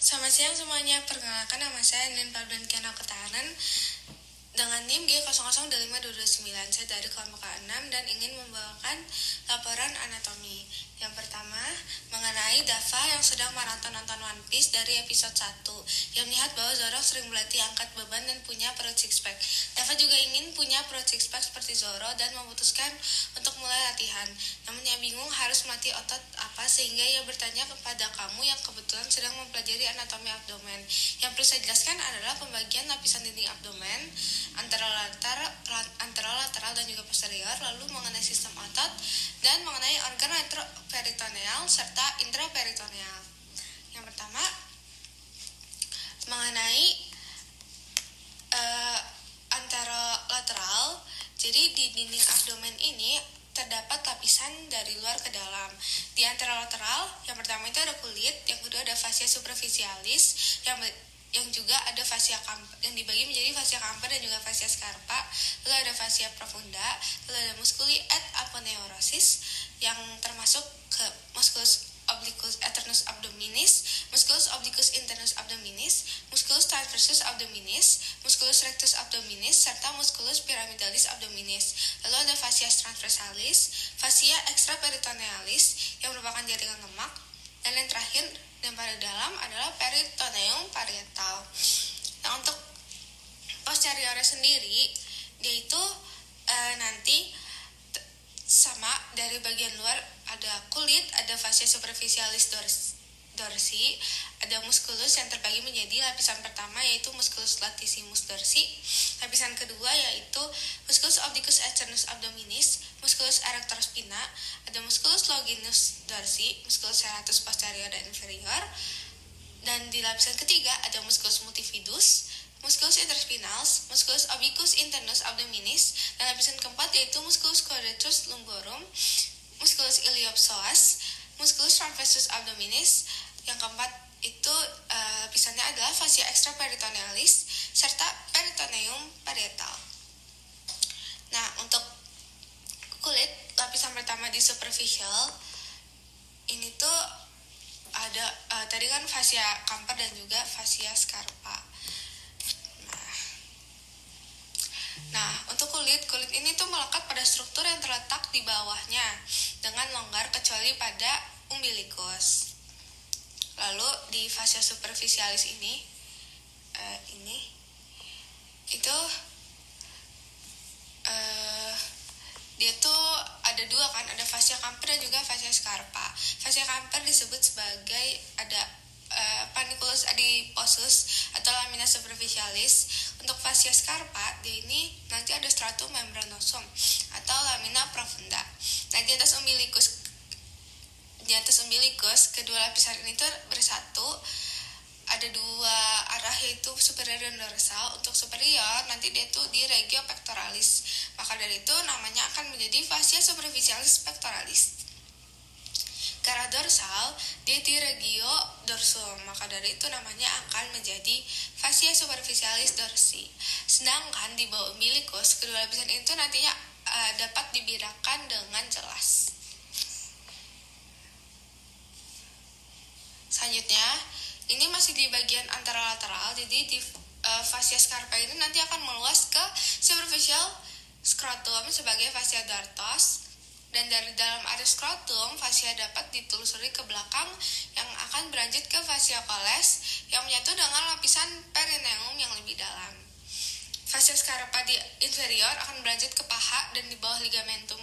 Selamat siang semuanya, perkenalkan nama saya Nen Pabdan Kiana Ketahanan dengan NIM G002529. Saya dari kelompok K6 dan ingin membawakan laporan anatomi. Yang pertama, mengenai Dava yang sedang maraton nonton One Piece dari episode 1 yang melihat bahwa Zoro sering berlatih angkat beban dan punya perut six pack. Dava juga ingin punya perut six pack seperti Zoro dan memutuskan untuk mulai latihan. Namun ia bingung harus melatih otot apa sehingga ia bertanya kepada kamu yang kebetulan sedang mempelajari anatomi abdomen. Yang perlu saya jelaskan adalah pembagian lapisan dinding abdomen antara lateral dan juga posterior, lalu mengenai sistem otot dan mengenai organ retroperitoneal serta intraperitoneal. Yang pertama, mengenai anterolateral. Jadi di dinding abdomen ini terdapat lapisan dari luar ke dalam. Di anterolateral, yang pertama itu ada kulit, yang kedua ada fascia superficialis, yang juga ada fascia kamper, yang dibagi menjadi fascia kamper dan juga fascia scarpa, lalu ada fascia profunda, lalu ada musculi et aponeurosis yang termasuk ke musculus obliquus internus abdominis, musculus obliquus internus abdominis, musculus transversus abdominis, musculus rectus abdominis, serta musculus pyramidalis abdominis. Lalu ada fascia transversalis, fascia extraperitonealis yang merupakan jaringan lemak, dan yang terakhir dan pada dalam adalah peritoneum parietal. Nah, untuk posteriornya sendiri, dia itu nanti sama dari bagian luar ada kulit, ada fascia superficialis dorsi, ada musculus yang terbagi menjadi lapisan pertama yaitu musculus latissimus dorsi, lapisan kedua yaitu musculus obliquus externus abdominis, musculus erector spina, ada musculus longinus dorsi, musculus serratus posterior dan inferior, dan di lapisan ketiga ada musculus multifidus, musculus interspinals, musculus obliquus internus abdominis, dan lapisan keempat yaitu musculus quadratus lumborum, musculus iliopsoas, musculus transversus abdominis. Yang keempat itu lapisannya adalah fascia extraperitonealis serta peritoneum parietal. Nah, untuk kulit, lapisan pertama di superficial ini tuh ada tadi kan fascia kamper dan juga fascia scarpa. Nah, untuk kulit ini tuh melekat pada struktur yang terletak di bawahnya dengan longgar kecuali pada umbilikus. Lalu di fascia superficialis ini itu dia tuh ada dua kan, ada fascia kamper dan juga fascia scarpa. Fascia kamper disebut sebagai ada panniculus adiposus atau lamina superficialis. Untuk fascia scarpa, dia ini nanti ada stratum membranosum atau lamina profunda. Nah, di atas umbilikus kedua lapisan ini tuh bersatu, ada dua arah yaitu superior dan dorsal. Untuk superior nanti dia tuh di regio pectoralis, maka dari itu namanya akan menjadi fascia superficialis pectoralis. Ke arah dorsal, dia di regio dorsum, maka dari itu namanya akan menjadi fascia superficialis dorsi. Sedangkan di bawah umbilikus, kedua lapisan itu nantinya dapat dibedakan dengan jelas. Selanjutnya, ini masih di bagian anterolateral, jadi di fascia scarpa ini nanti akan meluas ke superficial scrotum sebagai fascia dartos. Dan dari dalam area skrotum, fascia dapat ditelusuri ke belakang yang akan berlanjut ke fascia coles yang menyatu dengan lapisan perineum yang lebih dalam. Fascia scarpa di inferior akan berlanjut ke paha dan di bawah ligamentum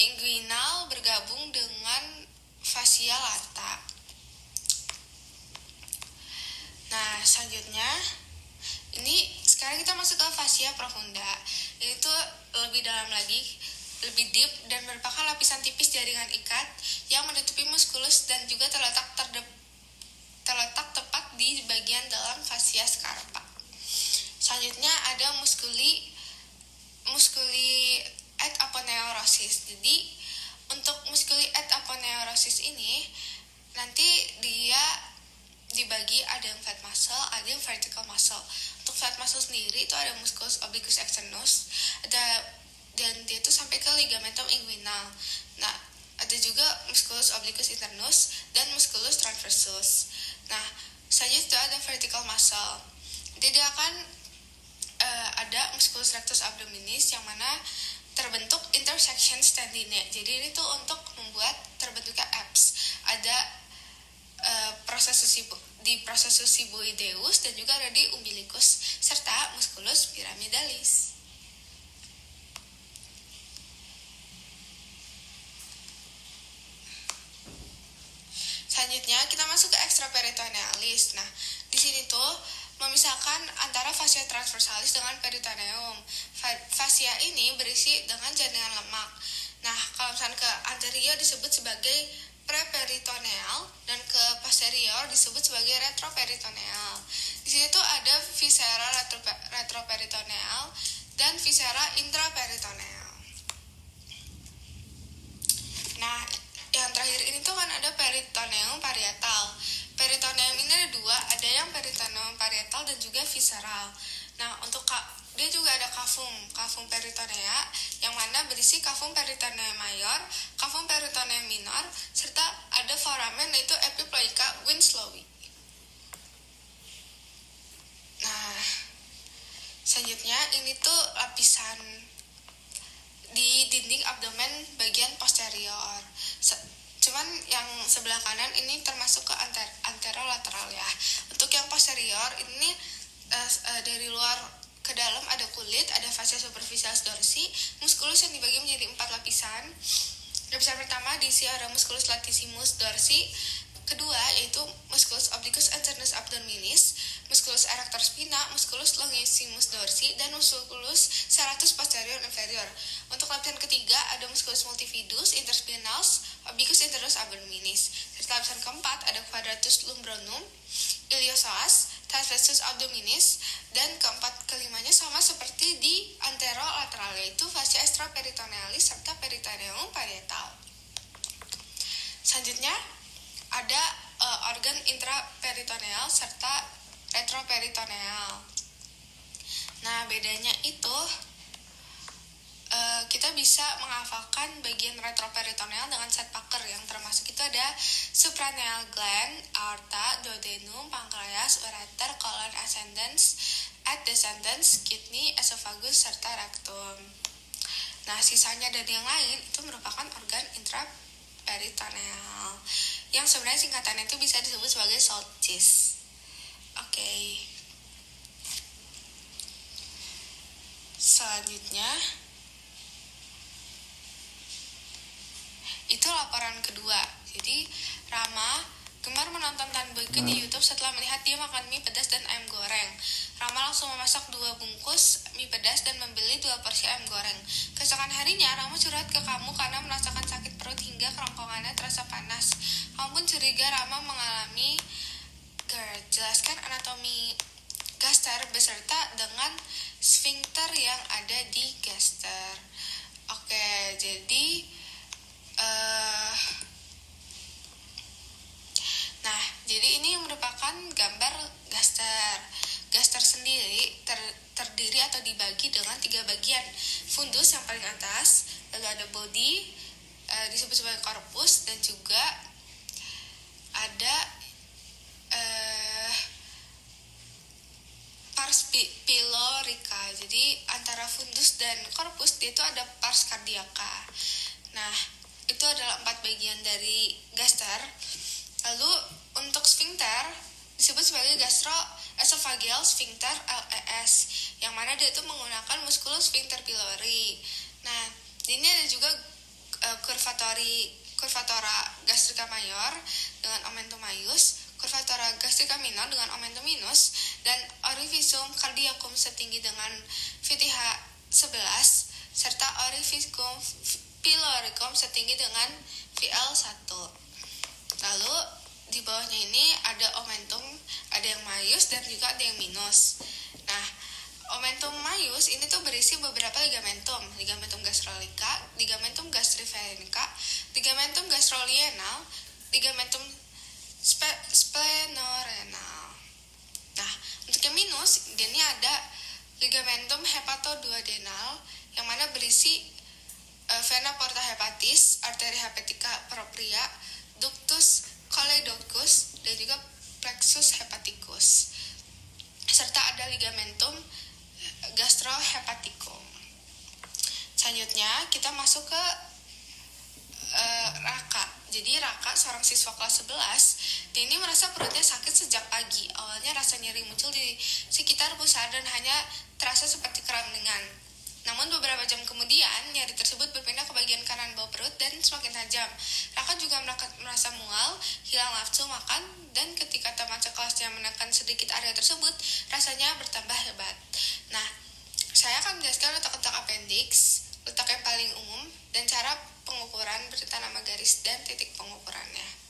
inguinal bergabung dengan fascia lata. Nah, selanjutnya ini sekarang kita masuk ke fascia profunda. Ini tuh lebih dalam lagi, lebih deep, dan merupakan lapisan tipis jaringan ikat yang menutupi musculus dan juga terletak tepat di bagian dalam fascia scarpa. Selanjutnya ada musculi et aponeurosis. Jadi untuk musculi et aponeurosis ini nanti dia dibagi, ada yang flat muscle, ada yang vertical muscle. Untuk flat muscle sendiri itu ada musculus obliquus externus, dan dia itu sampai ke ligamentum inguinal. Nah, Ada juga musculus obliquus internus dan musculus transversus. Nah, selanjutnya ada vertical muscle. Jadi dia akan ada musculus rectus abdominis yang mana terbentuk intersection tendine. Jadi ini tuh untuk membuat terbentuknya abs. Ada processus siboideus dan juga ada di umbilicus serta musculus pyramidalis. Selanjutnya kita masuk ke extraperitonealis. Nah, di sini tuh memisahkan antara fascia transversalis dengan peritoneum. Fascia ini berisi dengan jaringan lemak. Nah, kalau misalnya ke anterior disebut sebagai preperitoneal dan ke posterior disebut sebagai retroperitoneal. Di sini tuh ada viscera retroperitoneal dan viscera intraperitoneal. Nah, yang terakhir ini tuh kan ada peritoneum parietal. Peritoneum ini ada dua, ada yang peritoneum parietal dan juga visceral. Nah, untuk dia juga ada kafum peritonea yang mana berisi kafum peritoneum mayor, kafum peritoneum minor, serta ada foramen yaitu epiploica winslowi. Nah, selanjutnya ini tuh lapisan di dinding abdomen bagian posterior. Cuman yang sebelah kanan ini termasuk ke anterolateral ya. Untuk yang posterior ini dari luar ke dalam ada kulit, ada fascia superficialis dorsi, musculus yang dibagi menjadi 4 lapisan. Lapisan pertama diisi oleh musculus latissimus dorsi, kedua yaitu musculus obliquus internus abdominis, musculus erector spina, musculus longissimus dorsi, dan musculus serratus posterior inferior. Untuk lapisan ketiga ada musculus multifidus interspinals, obliquus internus abdominis. Serta lapisan keempat ada quadratus lumbronum, iliopsoas, transversus abdominis, dan kelimanya sama seperti di anterolateral yaitu fascia extraperitonealis serta peritoneum parietal. Selanjutnya ada organ intraperitoneal serta retroperitoneal. Nah, bedanya itu kita bisa menghafalkan bagian retroperitoneal dengan set Packer yang termasuk itu ada suprarenal gland, aorta, duodenum, pankreas, ureter, colon ascendens, descendens, kidney, esophagus, serta rectum. Nah, sisanya dari yang lain itu merupakan organ intraperitoneal yang sebenarnya singkatannya itu bisa disebut sebagai Saltzis. Oke. Selanjutnya itu laporan kedua. Jadi Rama gemar menonton Tan Boyke di YouTube setelah melihat dia makan mie pedas dan ayam goreng. Rama langsung memasak 2 bungkus mie pedas dan membeli 2 porsi ayam goreng. Keesokan harinya Rama curhat ke kamu karena merasakan sakit perut hingga kerongkongannya terasa panas. Kamu pun curiga Rama mengalami GERD. Jelaskan anatomi gaster beserta dengan sphincter yang ada di gaster. Oke, jadi nah, jadi ini merupakan gambar gaster. Gaster sendiri terdiri atau dibagi dengan 3 bagian. Fundus yang paling atas, lalu ada body, disebut sebagai corpus, dan juga ada pars pylorica. Jadi antara fundus dan corpus dia itu ada pars cardiaca. Nah, itu adalah 4 bagian dari gaster. Lalu untuk sphincter disebut sebagai gastroesophageal sphincter LES, yang mana dia itu menggunakan musculus sphincter pylori. Nah, ini ada juga curvatura gastrica mayor dengan omentum maius, curvatura gastrica minor dengan omentum minus, dan orificium cardiacum setinggi dengan VTH 11 serta orificium pyloricum setinggi dengan VL1. Lalu di bawahnya ini ada omentum, ada yang maius dan juga ada yang minus. Nah, omentum maius ini tuh berisi beberapa ligamentum, ligamentum gastrolica, ligamentum gastripherenica, ligamentum gastrolienal, ligamentum splenorenal. Nah, untuk yang minus, ini ada ligamentum hepatoduodenal yang mana berisi vena porta hepatis, arteri hepatica propria, ductus cholecocus, dan juga plexus hepaticus. Serta ada ligamentum gastrohepaticum. Selanjutnya kita masuk ke Raka. Jadi Raka, seorang siswa kelas 11, dia ini merasa perutnya sakit sejak pagi. Awalnya rasa nyeri muncul di sekitar pusar dan hanya terasa seperti keramlingan. Namun beberapa jam kemudian, nyeri tersebut berpindah ke bagian kanan bawah perut dan semakin tajam. Raka juga merasa mual, hilang nafsu makan, dan ketika teman sekelasnya menekan sedikit area tersebut, rasanya bertambah hebat. Nah, saya akan menjelaskan letak-letak appendix, letak yang paling umum, dan cara pengukuran berserta nama garis dan titik pengukurannya.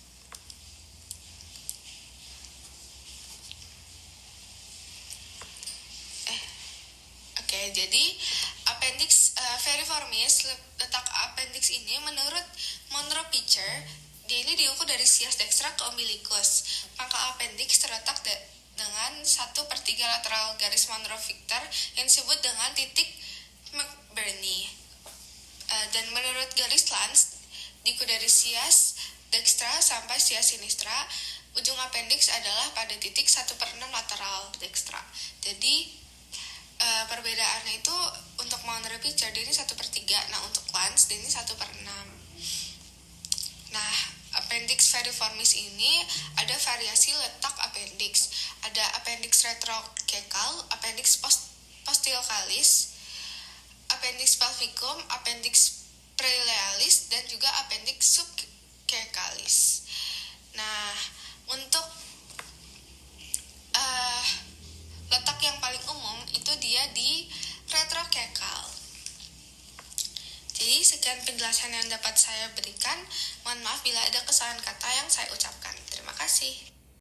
Jadi appendix veriformis, letak appendix ini menurut Monro Pitcher, dia ini diukur dari sias dextra ke umbilicus. Pangkal appendix terletak dengan 1/3 lateral garis Monro Victor yang disebut dengan titik McBurney. Dan menurut garis Lanz, diukur dari sias dextra sampai sias sinistra. Ujung appendix adalah pada titik 1/6 lateral dextra. Jadi perbedaannya itu untuk Monro Pitcher dia ini 1/3, nah untuk Lanz dia ini 1/6. Nah, appendix veriformis ini ada variasi letak appendix. Ada appendix retrocekal, appendix postiliocalis, appendix pelvicum, appendix preilealis, dan juga appendix subcecalis. Nah, untuk letak yang paling umum itu dia di retrocekal. Jadi sekian penjelasan yang dapat saya berikan. Mohon maaf bila ada kesalahan kata yang saya ucapkan. Terima kasih.